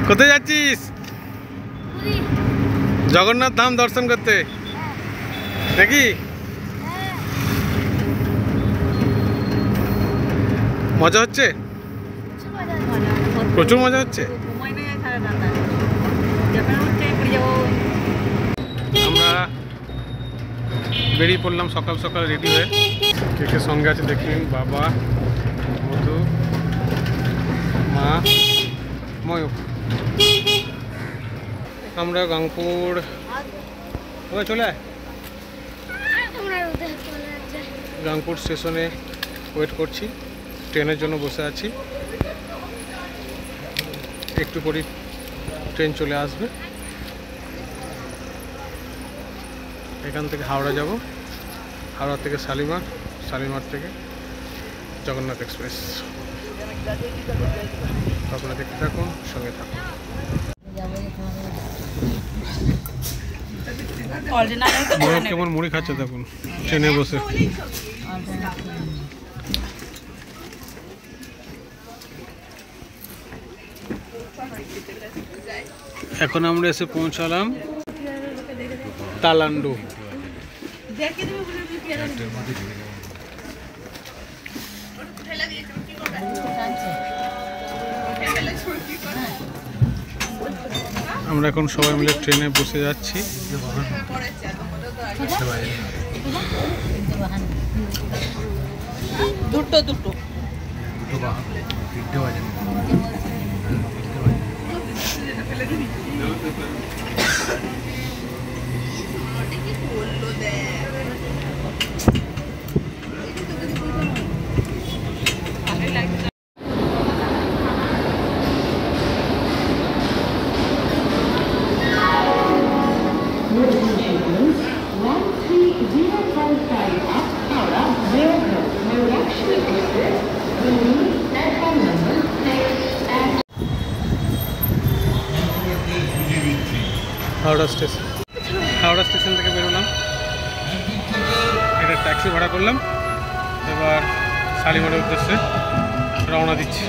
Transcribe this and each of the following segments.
কোথায় যাচ্ছিস? জগন্নাথ ধাম দর্শন করতে নাকি? মজা হচ্ছে, প্রচুর মজা হচ্ছে। আমরা বেরিয়ে পড়লাম সকাল সকাল রেডি হয়ে। কে সঙ্গে আছে দেখি, বাবা, মধু, মা, ময়ূর। আমরা গাংপুর চলে আয়। গাংপুর স্টেশনে ওয়েট করছি, ট্রেনের জন্য বসে আছি। একটু পরই ট্রেন চলে আসবে। এখান থেকে হাওড়া যাব, হাওড়া থেকে শালিমার, শালিমার থেকে জগন্নাথ এক্সপ্রেস। আপনারা দেখতে থাকুন, সঙ্গে থাকুন। কেমন মুড়ি খাচ্ছে দেখুন ট্রেনে বসে। এখন আমরা এসে পৌঁছালাম তালান্ডু। আমরা এখন সবাই মিলে ট্রেনে বসে যাচ্ছি। দুটো দুটো হাওড়া স্টেশন, হাওড়া স্টেশন থেকে বেরোলাম। একটা ট্যাক্সি ভাড়া করলাম, এবার শালিমারের উদ্দেশ্যে রওনা দিচ্ছি।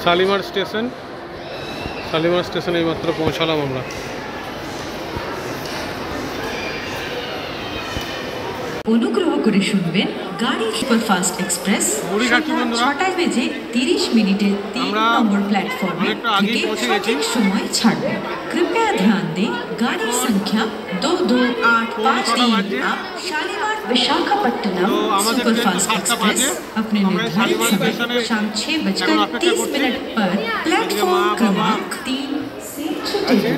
শালিমার স্টেশন, শালিমার স্টেশনে এইমাত্র পৌঁছালাম আমরা। অনুগ্রহ করে শুনবেন, গাড়ি সুপারফাস্ট এক্সপ্রেস 6টায় বেজে 30 मिनटे 3 नंबर प्लेटफॉर्म থেকে সঠিক সময় ছাড়বে। कृपया ध्यान दें, गाड़ी संख्या 22853 आप शालीमार विशाखापट्टनम सुपरफास्ट एक्सप्रेस अपने निर्धारित समय शाम 6:30 पर प्लेटफॉर्म क्रमांक 3 से छूटेगी।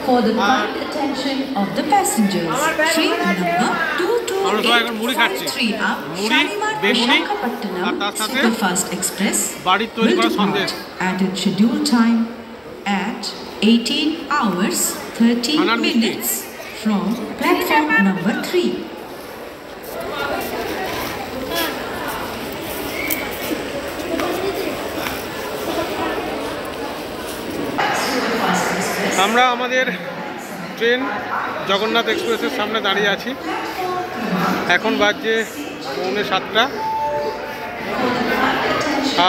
For the kind attention of the passengers, train number 2283 up Shalimar Visakhapatnam Superfast Express will depart at its scheduled time at 18 hours 30 minutes from platform number 3. আমরা আমাদের ট্রেন জগন্নাথ এক্সপ্রেসের সামনে দাঁড়িয়ে আছি। এখন বাজছে 6:45,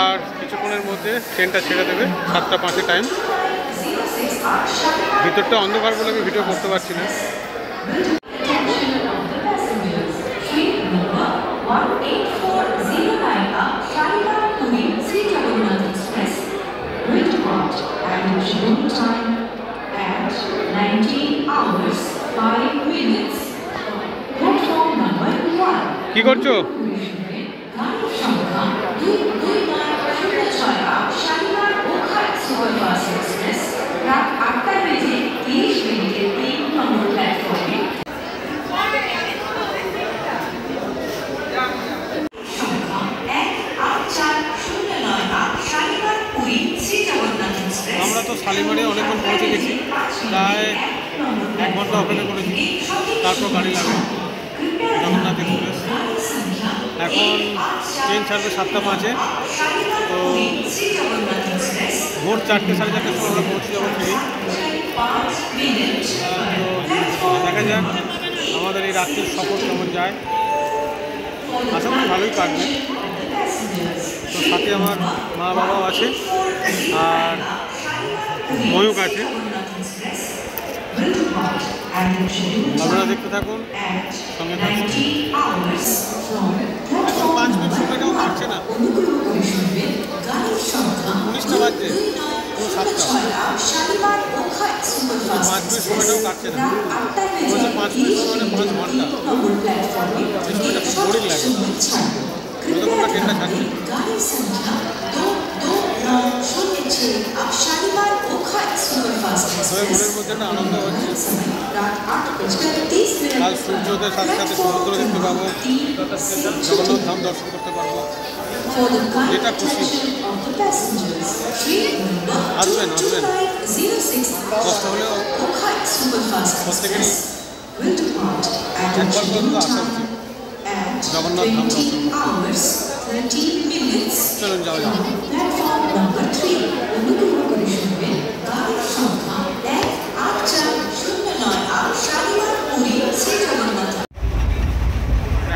আর কিছুক্ষণের মধ্যে ট্রেনটা ছেড়ে দেবে। 7:05 টাইম। ভিতরটা অন্ধকার বলে আমি ভিডিও করতে পারছি না। কি করছো? আমরা তো শালিমারে অনেকক্ষণ পৌঁছে গেছি, প্রায় 1 ঘন্টা অপেক্ষা করেছি, তারপর গাড়ি লাগে জগন্নাথ এক্সপ্রেস। এখন ট্রেন ছাড়বে 7:05। তো ভোর 4টে 4:30 সময় আমরা পৌঁছে যাবো ফিরি। তো দেখা যাক আমাদের এই রাত্রির সফর কেমন যায়। আশা করি ভালোই কাটবে। তো সাথে আমার মা বাবাও আছে, আর ময়ূক আছে। আপনারা দেখতে থাকুন, সঙ্গে থাকুন। 5 মিনিট সময়টাও কাটছে না, 19টা বাজছে, 7টা। 5 মিনিট সময়টাও কাটছে না, 5 মিনিট সময় 5 ঘন্টা। এই সময়টা খুব বোরিং লাগে যতক্ষণ না ট্রেনটা ছাড়ছে। মনের মধ্যে একটা আনন্দ হচ্ছে। কাল সূর্যোদয়ের সাথে সাথে সমুদ্র দেখতে পাবো, জগন্নাথ ধাম দর্শন করতে পারবো, এটা খুশি। আসবেন কষ্ট হলেও প্রত্যেকেরই একবার পর্যন্ত আসা উচিত জগন্নাথ ধাম দর্শন। চলুন যাওয়া যাক।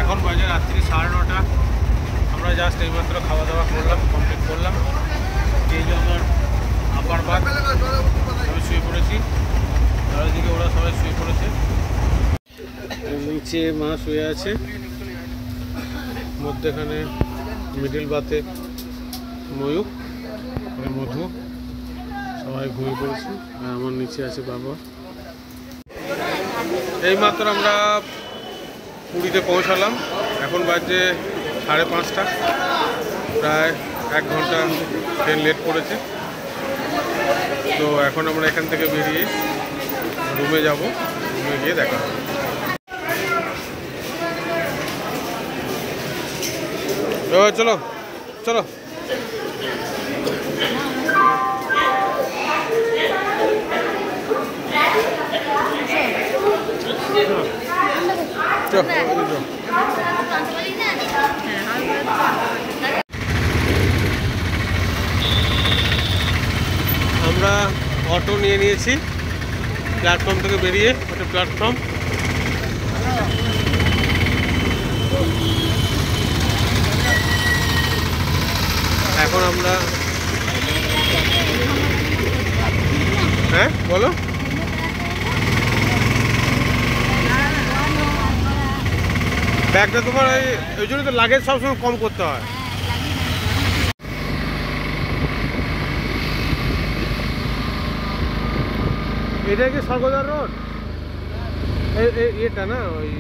এখন বাজে রাত্রি 9:30। আমরা জাস্ট এইমাত্র খাওয়া দাওয়া করলাম, কমপ্লিট করলাম। এই যে আমার আপার বাদ, আমি শুয়ে পড়েছি, চারিদিকে ওরা সবাই শুয়ে পড়েছে। নিচে মা শুয়ে আছে, মধ্যেখানে মিডিল বাতে ময়ূক, মধু, সবাই ঘুমিয়ে পড়েছে। আর আমার নিচে আছে বাবা। এইমাত্র আমরা পুরীতে পৌঁছালাম। এখন বাজে 5:30, প্রায় 1 ঘন্টা ট্রেন লেট করেছে। তো এখন আমরা এখান থেকে বেরিয়ে রুমে যাব, রুমে গিয়ে দেখা হবে। চলো চলো। আমরা অটো নিয়ে নিয়েছি প্ল্যাটফর্ম থেকে বেরিয়ে, ওটা প্ল্যাটফর্ম। এখন আমরা হ্যাঁ বলো। ব্যাগটা তোমার ওই জন্য তো লাগেজ সবসময় কম করতে হয়। এটা কি স্বর্গদ্বার রোড? এটা না ওই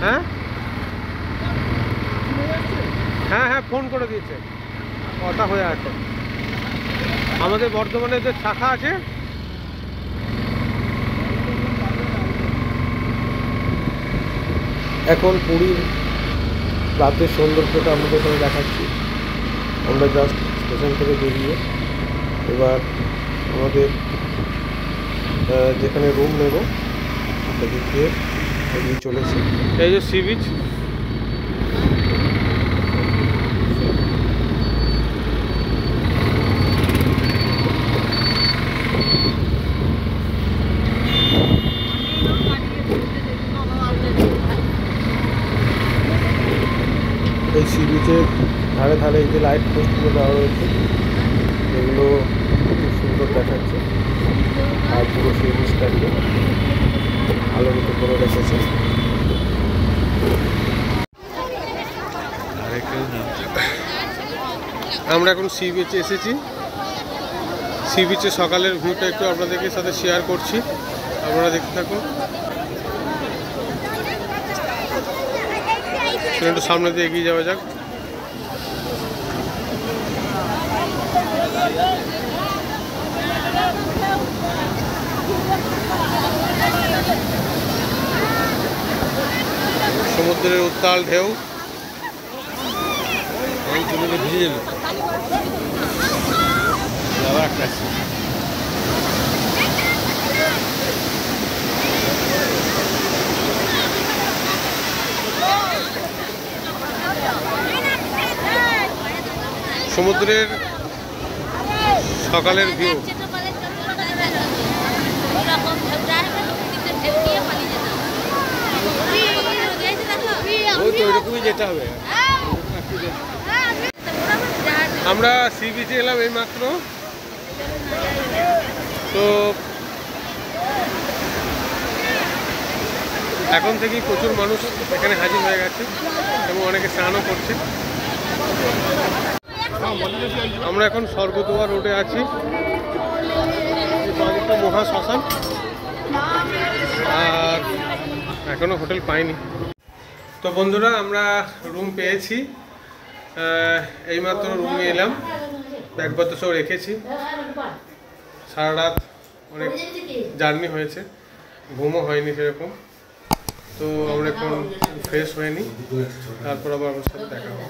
হ্যাঁ হ্যাঁ হ্যাঁ ফোন করে দিয়েছে, কথা হয়ে আছে। আমাদের বর্ধমানে যে শাখা আছে, এখন পুরীর রাতের সৌন্দর্যটা আমাদের এখানে দেখাচ্ছি। আমরা জাস্ট স্টেশন থেকে বেরিয়ে এবার আমাদের যেখানে রুম নেব সেদিক দিয়ে এগিয়ে চলেছি। এই যে সি বিচ, যে লাইট পোস্টগুলো দেওয়া রয়েছে এগুলো খুব সুন্দর দেখাচ্ছে, আর পুরো সেই জিনিসটাকে আলোকিত করে রেখেছে। আমরা এখন সি বিচে এসেছি। সি বিচে সকালের ভিউটা একটু আপনাদেরকে সাথে শেয়ার করছি, আপনারা দেখতে থাকুন। একটু সামনে দিয়ে এগিয়ে যাওয়া যাক। সমুদ্রের উত্তাল ঢেউ ভিজে যাবে। সমুদ্রের সকালের ভিউ। ওইরকমই যেতে হবে। আমরা সি বিচে এলাম এই মাত্র, তো এখন থেকেই প্রচুর মানুষ এখানে হাজির হয়ে গেছে এবং অনেকে স্নানও করছে। আমরা এখন স্বর্গদুয়ার রোডে আছি, মহা শ্মশান, আর এখনো হোটেল পাইনি। তো বন্ধুরা আমরা রুম পেয়েছি, এইমাত্র রুমে এলাম, ব্যাগপত্র সব রেখেছি। সারা রাত অনেক জার্নি হয়েছে, ঘুমও হয়নি সেরকম, তো আমরা এখন ফ্রেশ হয়ে নিই, তারপর আবার আমার সাথে দেখা হবে।